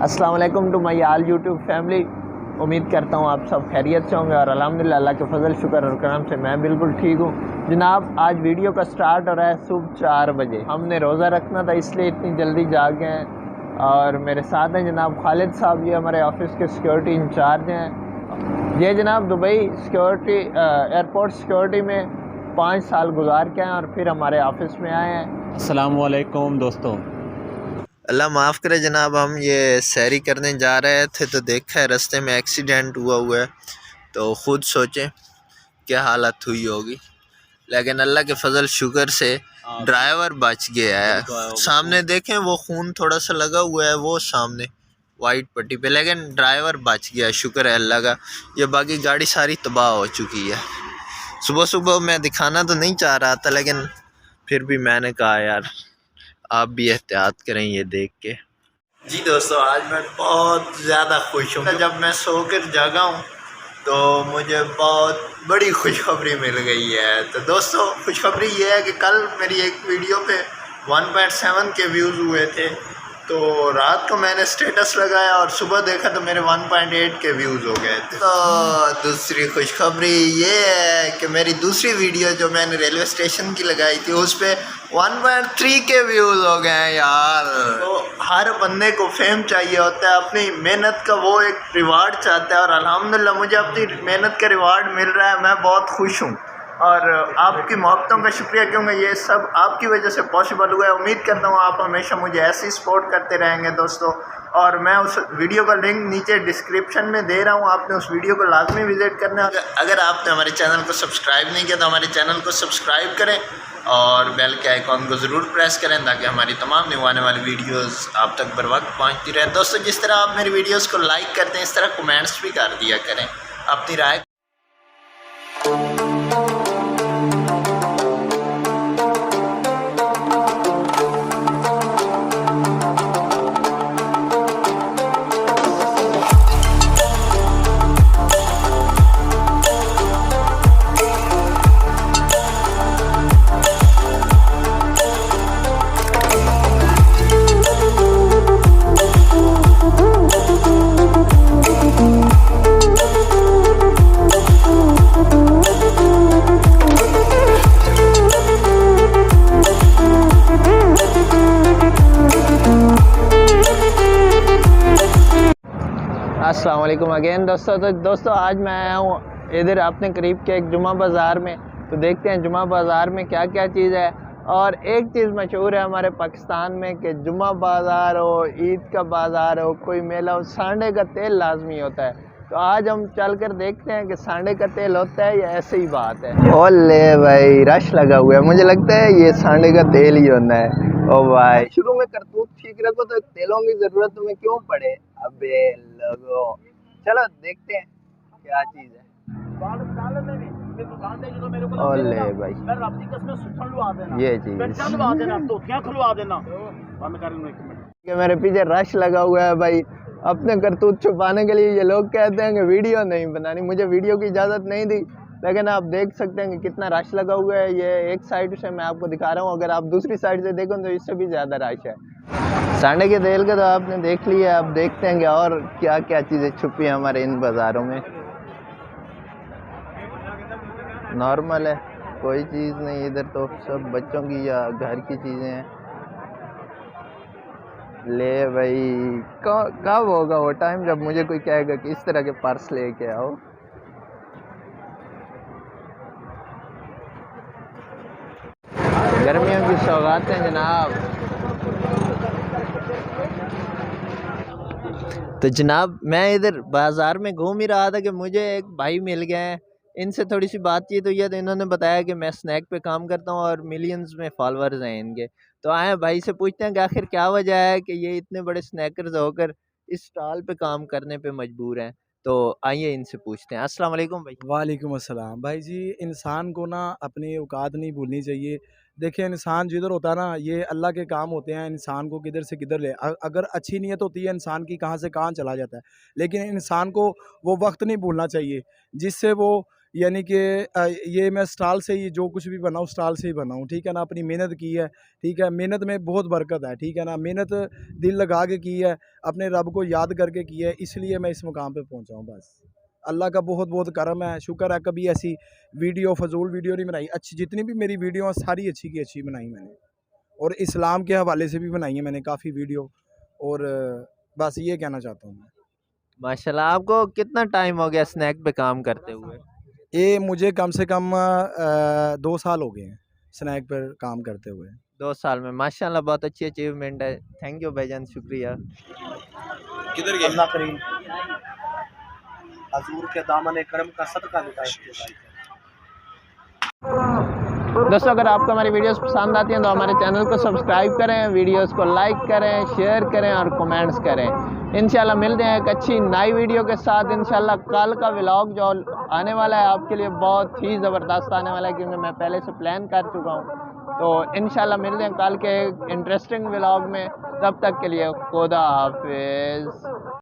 अस्सलाम वालेकुम to my all YouTube family. उम्मीद करता हूँ आप सब खैरियत से होंगे और अल्हम्दुलिल्लाह अल्लाह के फजल शुक्र और करम से मैं बिल्कुल ठीक हूँ। जनाब आज वीडियो का स्टार्ट हो रहा है सुबह 4 बजे। हमने रोज़ा रखना था इसलिए इतनी जल्दी जाग गए हैं और मेरे साथ हैं जनाब खालिद साहब, ये हमारे ऑफिस के सिक्योरिटी इंचार्ज हैं। ये जनाब दुबई सिक्योरिटी एयरपोर्ट सिक्योरिटी में 5 साल गुजार के हैं और फिर हमारे ऑफिस में आए हैं। अस्सलाम वालेकुम दोस्तों। अल्लाह माफ़ करे जनाब, हम ये सैरी करने जा रहे थे तो देखा है रास्ते में एक्सीडेंट हुआ है, तो ख़ुद सोचें क्या हालत हुई होगी। लेकिन अल्लाह के फजल शुक्र से ड्राइवर बच गया है। सामने देखें वो खून थोड़ा सा लगा हुआ है वो सामने वाइट पट्टी पे, लेकिन ड्राइवर बच गया, शुक्र है अल्लाह का। ये बाकी गाड़ी सारी तबाह हो चुकी है। सुबह सुबह मैं दिखाना तो नहीं चाह रहा था, लेकिन फिर भी मैंने कहा यार आप भी एहतियात करें ये देख के। जी दोस्तों, आज मैं बहुत ज़्यादा खुश हूँ। जब मैं सोकर जागा हूँ तो मुझे बहुत बड़ी खुशखबरी मिल गई है। तो दोस्तों खुशखबरी ये है कि कल मेरी एक वीडियो पे 1.7 के व्यूज़ हुए थे, तो रात को मैंने स्टेटस लगाया और सुबह देखा तो मेरे 1.8 के व्यूज़ हो गए थे। तो दूसरी खुशखबरी ये है कि मेरी दूसरी वीडियो जो मैंने रेलवे स्टेशन की लगाई थी उस पर 1.3 के व्यूज़ हो गए हैं यार। तो हर बंदे को फेम चाहिए होता है, अपनी मेहनत का वो एक रिवार्ड चाहता है और अल्हम्दुलिल्लाह मुझे अपनी मेहनत का रिवार्ड मिल रहा है। मैं बहुत खुश हूँ और आपकी मोहब्बतों का शुक्रिया, क्योंकि ये सब आपकी वजह से पॉसिबल हुआ है। उम्मीद करता हूँ आप हमेशा मुझे ऐसे ही सपोर्ट करते रहेंगे दोस्तों। और मैं उस वीडियो का लिंक नीचे डिस्क्रिप्शन में दे रहा हूँ, आपने उस वीडियो को लाजमी विज़िट करना है। अगर आपने हमारे चैनल को सब्सक्राइब नहीं किया तो हमारे चैनल को सब्सक्राइब करें और बेल के आइकॉन को ज़रूर प्रेस करें ताकि हमारी तमाम न्यू आने वाली वीडियोस आप तक बर वक्त पहुँचती रहे। दोस्तों जिस तरह आप मेरी वीडियोस को लाइक करते हैं इस तरह कमेंट्स भी कर दिया करें अपनी राय। अस्सलाम वालेकुम अगेन दोस्तों। तो दोस्तों आज मैं आया हूँ इधर अपने करीब के एक जुमा बाज़ार में, तो देखते हैं जुमा बाज़ार में क्या क्या चीज़ है। और एक चीज़ मशहूर है हमारे पाकिस्तान में कि जुमा बाज़ार हो, ईद का बाज़ार हो, कोई मेला हो, सांडे का तेल लाजमी होता है। तो आज हम चल कर देखते हैं कि सांडे का तेल होता है या ऐसे ही बात है। ओले भाई रश लगा हुआ है, मुझे लगता है ये सांडे का तेल ही होना है। ओ भाई शुरू में करतूत ठीक रखो तो तेलों की ज़रूरत तुम्हें क्यों पड़े। अबे लोगो चलो देखते हैं क्या चीज़ है। ओले भाई ये चीज़ मेरे पीछे रश लगा हुआ है भाई। अपने करतूत छुपाने के लिए ये लोग कहते हैं कि वीडियो नहीं बनानी, मुझे वीडियो की इजाज़त नहीं दी, लेकिन आप देख सकते हैं कि कितना रश लगा हुआ है। ये एक साइड से मैं आपको दिखा रहा हूँ, अगर आप दूसरी साइड से देखो तो इससे भी ज़्यादा रश है। सांडे के तेल का तो आपने देख लिया, अब देखते हैं कि और क्या क्या चीज़ें छुपी हैं हमारे इन बाज़ारों में। नॉर्मल है, कोई चीज़ नहीं इधर, तो सब बच्चों की या घर की चीज़ें हैं। ले भाई कब होगा वो टाइम जब मुझे कोई कहेगा कि इस तरह के पर्स लेके आओ। गर्मियों की सौगातें जनाब। तो जनाब मैं इधर बाज़ार में घूम ही रहा था कि मुझे एक भाई मिल गए हैं, इनसे थोड़ी सी बातचीत हुई है तो इन्होंने बताया कि मैं स्नैक पे काम करता हूँ और मिलियंस में फॉलोअर्स हैं इनके। तो आए भाई से पूछते हैं कि आखिर क्या वजह है कि ये इतने बड़े स्नैकर्स होकर इस स्टॉल पे काम करने पे मजबूर हैं। तो आइए इनसे पूछते हैं। अस्सलाम वालेकुम भाई। वालेकुम अस्सलाम भाई जी। इंसान को ना अपनी औकात नहीं भूलनी चाहिए। देखिए इंसान जिधर होता है ना, ये अल्लाह के काम होते हैं, इंसान को किधर से किधर अगर अच्छी नीयत होती है इंसान की, कहाँ से कहाँ चला जाता है। लेकिन इंसान को वो वक्त नहीं भूलना चाहिए जिससे वो यानी कि ये मैं स्टाल से ही जो कुछ भी बनाऊँ स्टाल से ही बनाऊँ, ठीक है ना। अपनी मेहनत की है, ठीक है, मेहनत में बहुत बरकत है, ठीक है ना। मेहनत दिल लगा के की है, अपने रब को याद करके की है, इसलिए मैं इस मुकाम पे पहुँचा हूँ बस। अल्लाह का बहुत बहुत करम है, शुक्र है। कभी ऐसी वीडियो फजूल वीडियो नहीं बनाई, अच्छी जितनी भी मेरी वीडियो हैं सारी अच्छी की अच्छी बनाई मैंने, और इस्लाम के हवाले से भी बनाई है मैंने काफ़ी वीडियो। और बस ये कहना चाहता हूँ मैं। माशाल्लाह। आपको कितना टाइम हो गया स्नैक पे काम करते हुए? ये मुझे कम से कम 2 साल हो गए हैं स्नैक पर काम करते हुए। 2 साल में माशाल्लाह, बहुत अच्छी अचीवमेंट है। थैंक यू भाईजान, शुक्रिया। किधर गए? अल्लाह करीम हजूर के दामन करम का सदका लुटाए। दोस्तों अगर आपको हमारी वीडियोस पसंद आती हैं तो हमारे चैनल को सब्सक्राइब करें, वीडियोस को लाइक करें, शेयर करें और कमेंट्स करें। इंशाल्लाह मिलते हैं एक अच्छी नई वीडियो के साथ। इंशाल्लाह कल का व्लॉग जो आने वाला है आपके लिए बहुत ही ज़बरदस्त आने वाला है, क्योंकि मैं पहले से प्लान कर चुका हूँ। तो इंशाल्लाह मिलते हैं कल के एक इंटरेस्टिंग व्लॉग में। तब तक के लिए खुदा हाफिज़।